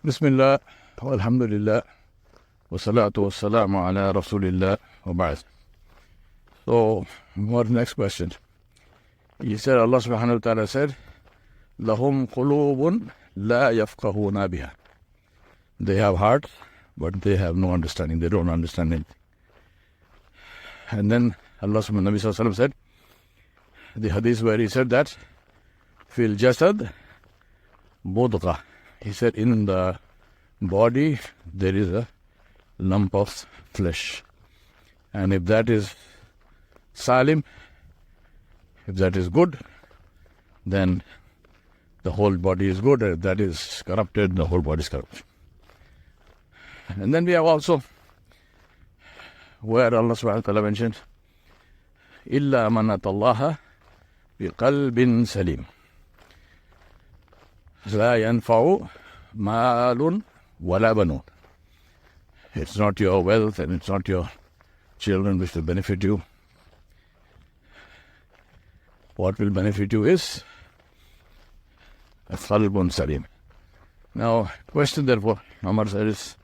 Bismillah, alhamdulillah, wa salatu wa salamu ala rasulillah wa ba'd. So, what next question? He said, Allah subhanahu wa ta'ala said, Lahum qulubun la yafqahuna biha. They have hearts, but they have no understanding. They don't understand anything. And then Allah subhanahu wa ta'ala said, the hadith where he said that, Fil jasad mudghah. He said, in the body, there is a lump of flesh. And if that is salim, if that is good, then the whole body is good. If that is corrupted, the whole body is corrupted. And then we have also where Allah subhanahu wa ta'ala mentioned, Illa man atallaha bi qalbin salim. لا ينفع مال ولا بنون. It's not your wealth and it's not your children which will benefit you. What will benefit you is Qalb salim. Now, question therefore, Umar said is,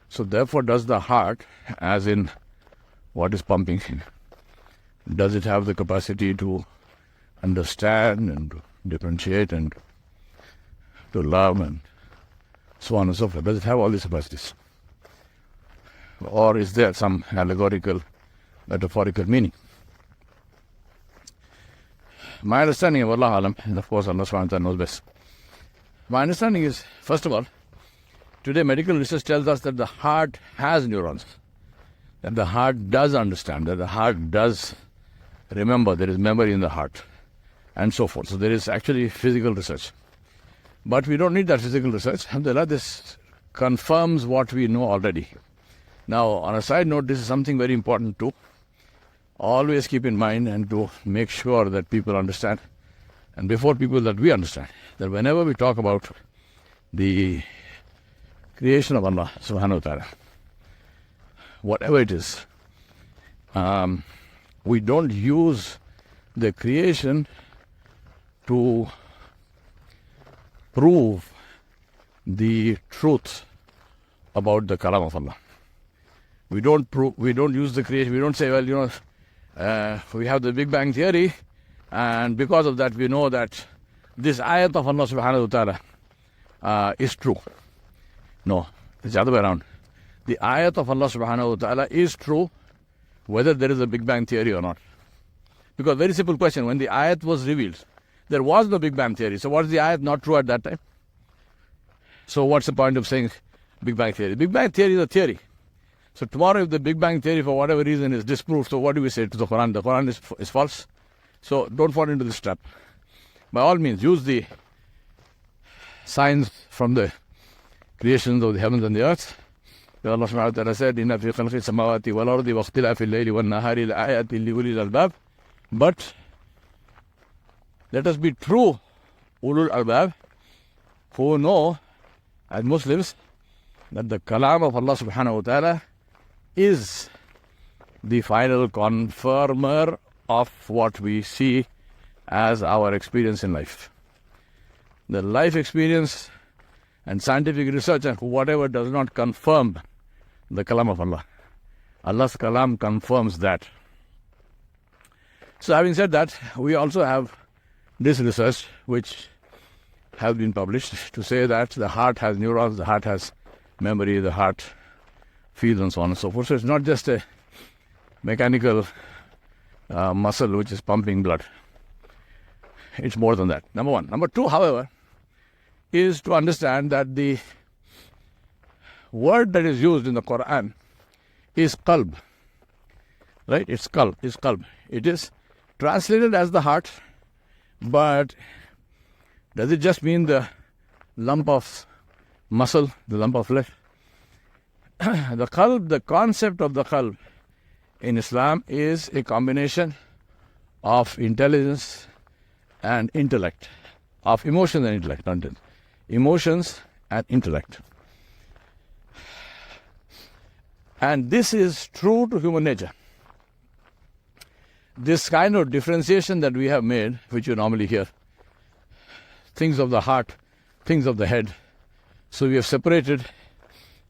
so therefore does the heart, as in what is pumping, does it have the capacity to understand and to differentiate and to love and so on and so forth? Does it have all these capacities? Or is there some allegorical, metaphorical meaning? My understanding of Allah Alam, and of course Allah subhanahu wa ta'ala knows best. My understanding is, first of all, today medical research tells us that the heart has neurons, that the heart does understand, that the heart does remember, there is memory in the heart, and so forth. So there is actually physical research. But we don't need that physical research. Alhamdulillah, this confirms what we know already. Now, on a side note, this is something very important to always keep in mind and to make sure that people understand, and before people that we understand, that whenever we talk about the creation of Allah subhanahu wa ta'ala, whatever it is, we don't use the creation to prove the truth about the kalam of Allah. We don't use the creation. We don't say, well, we have the Big Bang theory, and because of that we know that this ayat of Allah subhanahu wa ta'ala is true. No, it's the other way around. The ayat of Allah subhanahu wa ta'ala is true whether there is a Big Bang theory or not. Because very simple question, when the ayat was revealed, there was no Big Bang theory. So what is the ayat not true at that time? So what's the point of saying Big Bang theory? Big Bang theory is a theory. So tomorrow if the Big Bang theory for whatever reason is disproved, so what do we say to the Quran? The Quran is false. So don't fall into this trap. By all means, use the signs from the creations of the heavens and the earth. Allah subhanahu wa ta'ala said, Inna fi khalqi samawati wal ardi wa ikhtilafi al-layli wan nahari la-ayatin li ulil albab. But let us be true ulul albab who know as Muslims that the kalam of Allah subhanahu wa ta'ala is the final confirmer of what we see as our experience in life. The life experience and scientific research and whatever does not confirm the kalam of Allah. Allah's kalam confirms that. So having said that, we also have this research which has been published to say that the heart has neurons, the heart has memory, the heart feels and so on and so forth. So it's not just a mechanical muscle which is pumping blood. It's more than that, number one. Number two, however, is to understand that the word that is used in the Quran is qalb. Right? It's qalb. It is translated as the heart, but does it just mean the lump of muscle, the lump of flesh? The qalb, the concept of the qalb in Islam is a combination of intelligence and intellect, of emotions and intellect, not emotions and intellect. And this is true to human nature. This kind of differentiation that we have made, which you normally hear, things of the heart, things of the head, So we have separated,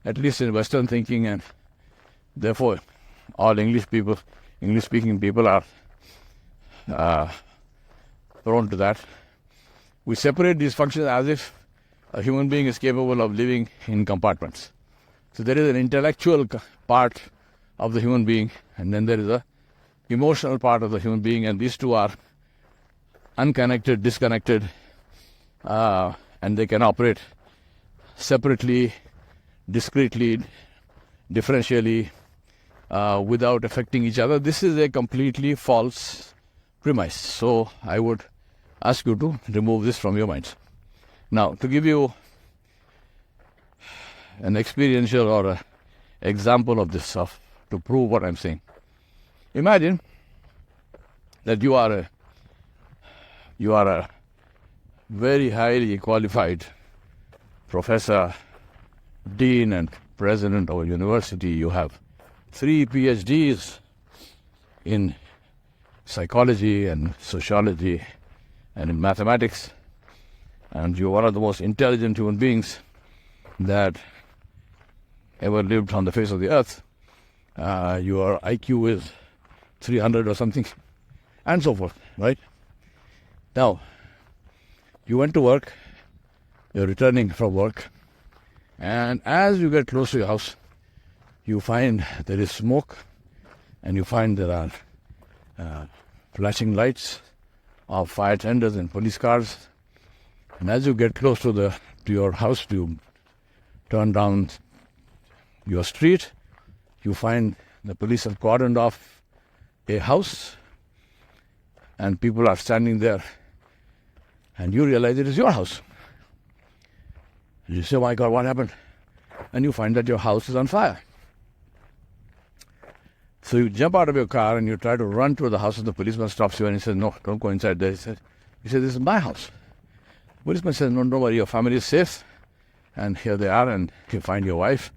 at least in Western thinking, and therefore all English-speaking people are prone to that. We separate these functions as if a human being is capable of living in compartments. So there is an intellectual part of the human being, and then there is a emotional part of the human being, and these two are unconnected, disconnected, and they can operate separately, discretely, differentially, without affecting each other. This is a completely false premise. So I would ask you to remove this from your minds. Now, to give you an experiential or an example of this stuff, to prove what I'm saying, imagine that you are a very highly qualified professor, dean, and president of a university. You have 3 PhDs in psychology and sociology and in mathematics, and you're one of the most intelligent human beings that ever lived on the face of the earth. Your IQ is 300 or something, and so forth, right? Now, you went to work, you're returning from work, and as you get close to your house, you find there is smoke, and you find there are flashing lights of fire tenders and police cars. And as you get close to your house, you turn down your street, you find the police have cordoned off a house, and people are standing there, and you realize it is your house. You say, "Oh my God, what happened?" And you find that your house is on fire. So you jump out of your car and you try to run to the house, and the policeman stops you and he says, "No, don't go inside there." He says, "This is my house." The policeman says, "No, don't worry, your family is safe." And here they are, and you find your wife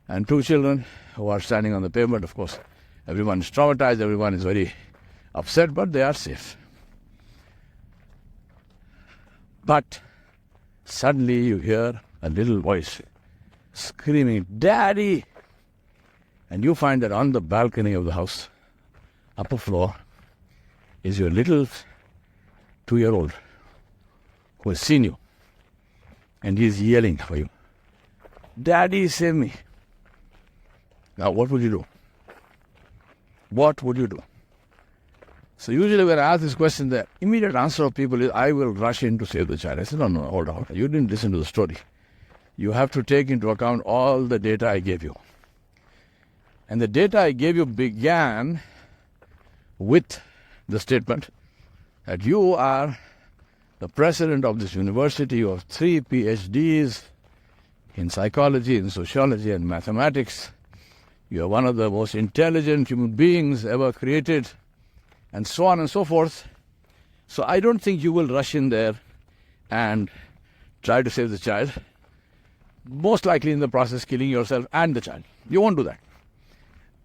and 2 children who are standing on the pavement. Of course, everyone is traumatized, everyone is very upset, but they are safe. But suddenly you hear a little voice screaming, "Daddy!" And you find that on the balcony of the house, upper floor, is your little 2-year-old who has seen you. And he is yelling for you, "Daddy, save me." Now, what would you do? What would you do? So usually when I ask this question, the immediate answer of people is, "I will rush in to save the child." I said, no, hold on. You didn't listen to the story. You have to take into account all the data I gave you. And the data I gave you began with the statement that you are the president of this university. You have 3 PhDs in psychology, in sociology, and mathematics. You are one of the most intelligent human beings ever created, and so on and so forth. So I don't think you will rush in there and try to save the child. Most likely in the process killing yourself and the child. You won't do that.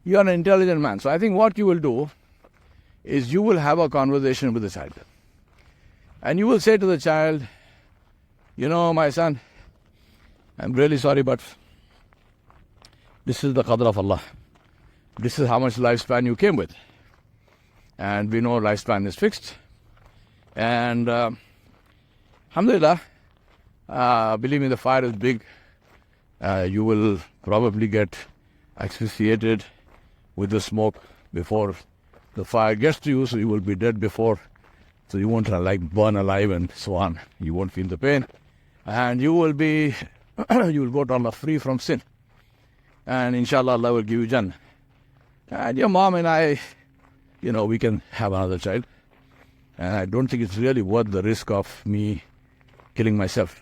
You are an intelligent man. So I think what you will do is you will have a conversation with the child. And you will say to the child, "You know, my son, I'm really sorry, but this is the qadr of Allah. This is how much lifespan you came with. And we know lifespan is fixed. And alhamdulillah, believe me, the fire is big. You will probably get asphyxiated with the smoke before the fire gets to you, so you will be dead before. So you won't burn alive and so on. You won't feel the pain. And you will be, you will go to Allah free from sin. And inshallah, Allah will give you Jannah. And your mom and I, we can have another child. And I don't think it's really worth the risk of me killing myself.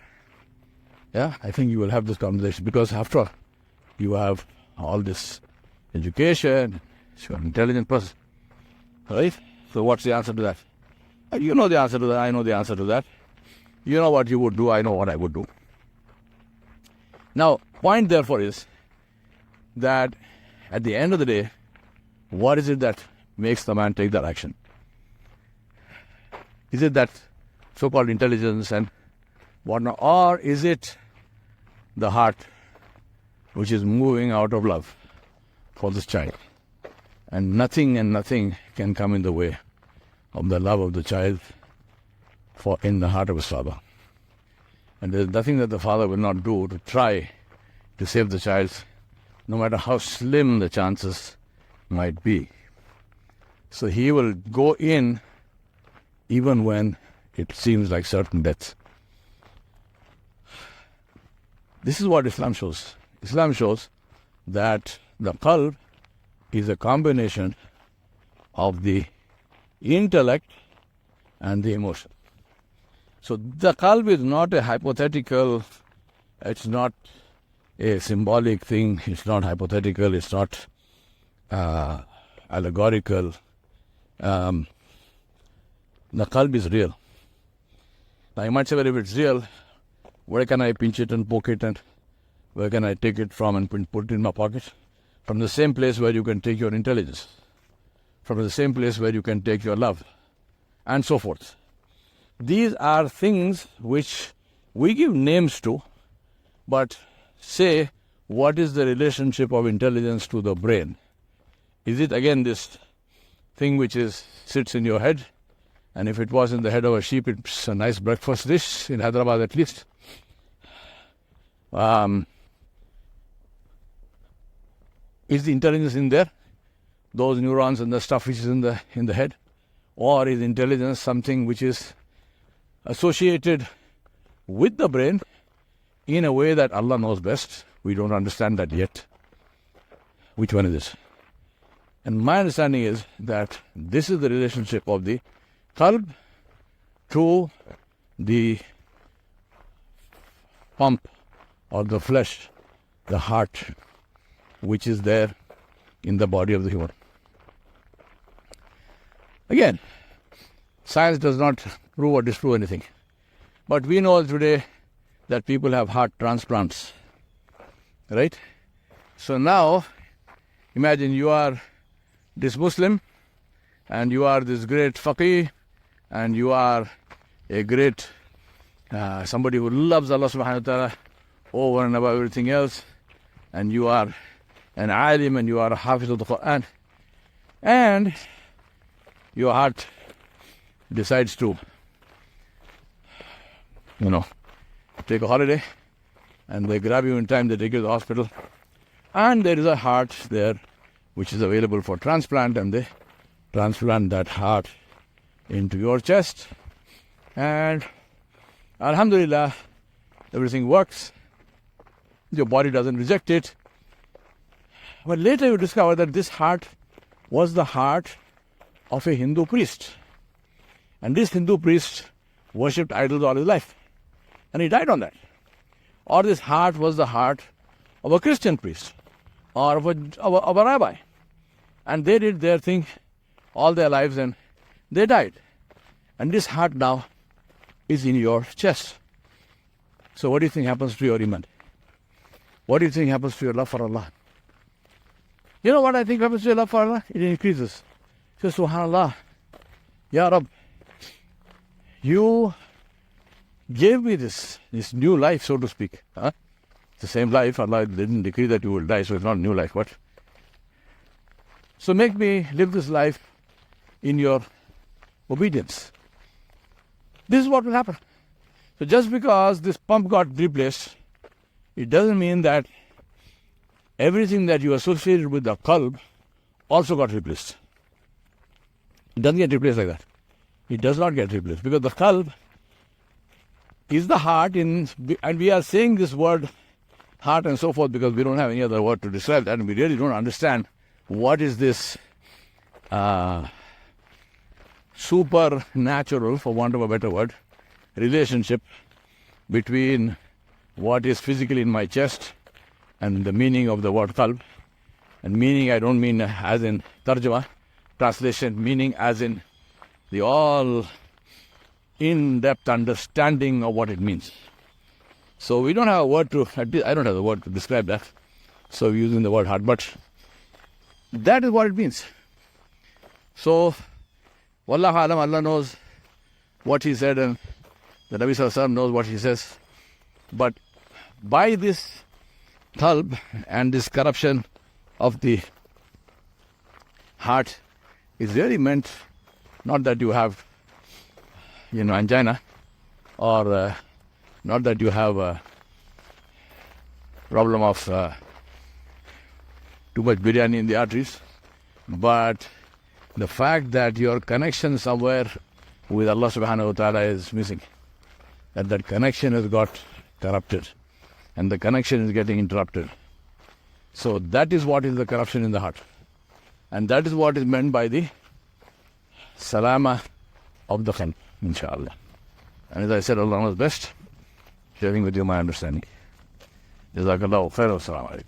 Yeah, I think you will have this conversation because after all, you have all this education, you're an intelligent person. Right? So what's the answer to that? You know the answer to that, I know the answer to that. You know what you would do, I know what I would do. Now, point therefore is that at the end of the day, what is it that makes the man take that action? Is it that so-called intelligence and whatnot, or is it the heart which is moving out of love for this child. And nothing can come in the way of the love of the child in the heart of his father. And there is nothing that the father will not do to try to save the child, no matter how slim the chances might be. So he will go in even when it seems like certain death. This is what Islam shows. Islam shows that the qalb is a combination of the intellect and the emotion. So the qalb is not a hypothetical, it's not a symbolic thing, it's not hypothetical, it's not allegorical. The qalb is real. Now you might say, well, if it's real, where can I pinch it and poke it, and where can I take it from and put it in my pocket? From the same place where you can take your intelligence, from the same place where you can take your love, and so forth. These are things which we give names to, but say, what is the relationship of intelligence to the brain? Is it again this thing which sits in your head? And if it was in the head of a sheep, it's a nice breakfast dish, in Hyderabad at least. Is the intelligence in there? Those neurons and the stuff which is in the head? Or is intelligence something which is associated with the brain in a way that Allah knows best? We don't understand that yet. Which one is this? And my understanding is that this is the relationship of the qalb to the pump or the flesh, the heart, which is there in the body of the human. Again, science does not prove or disprove anything. But we know today that people have heart transplants. Right? So now, imagine you are this Muslim, and you are this great faqih, and you are a great somebody who loves Allah subhanahu wa ta'ala over and above everything else, and you are an alim, and you are a hafiz of the Quran, and your heart decides to, take a holiday, and they grab you in time, they take you to the hospital, and there is a heart there which is available for transplant, and they transplant that heart into your chest, and alhamdulillah, everything works. Your body doesn't reject it. But later you discover that this heart was the heart of a Hindu priest. And this Hindu priest worshipped idols all his life. And he died on that. Or this heart was the heart of a Christian priest or of a rabbi. And they did their thing all their lives and they died. And this heart now is in your chest. So what do you think happens to your iman? What do you think happens to your love for Allah? You know what I think happens to your love for Allah? It increases. So subhanallah, Ya Rab, you gave me this new life, so to speak. Huh? It's the same life. Allah didn't decree that you will die, so it's not a new life. What? So make me live this life in your obedience. This is what will happen. So just because this pump got replaced, it doesn't mean that everything that you associated with the qalb also got replaced. It doesn't get replaced like that. It does not get replaced because the qalb is the heart and we are saying this word heart and so forth because we don't have any other word to describe that, and we really don't understand what is this supernatural, for want of a better word, relationship between what is physically in my chest and the meaning of the word qalb. And meaning I don't mean as in tarjuma, translation, meaning as in the all in-depth understanding of what it means. So we don't have a word to, I don't have the word to describe that. So we're using the word heart, but that is what it means. So, Wallahu alam, Allah knows what He said and the Nabi Sallallahu Alaihi Wasallam knows what he says. But by this Qalb and this corruption of the heart is really meant not that you have, angina, or not that you have a problem of too much biryani in the arteries, but the fact that your connection somewhere with Allah subhanahu wa ta'ala is missing. That connection has got corrupted and the connection is getting interrupted. So that is what is the corruption in the heart. And that is what is meant by the salama of the qalb, inshallah. And as I said, Allah knows best, sharing with you my understanding. Jazakallahu khair wa salaam alaikum.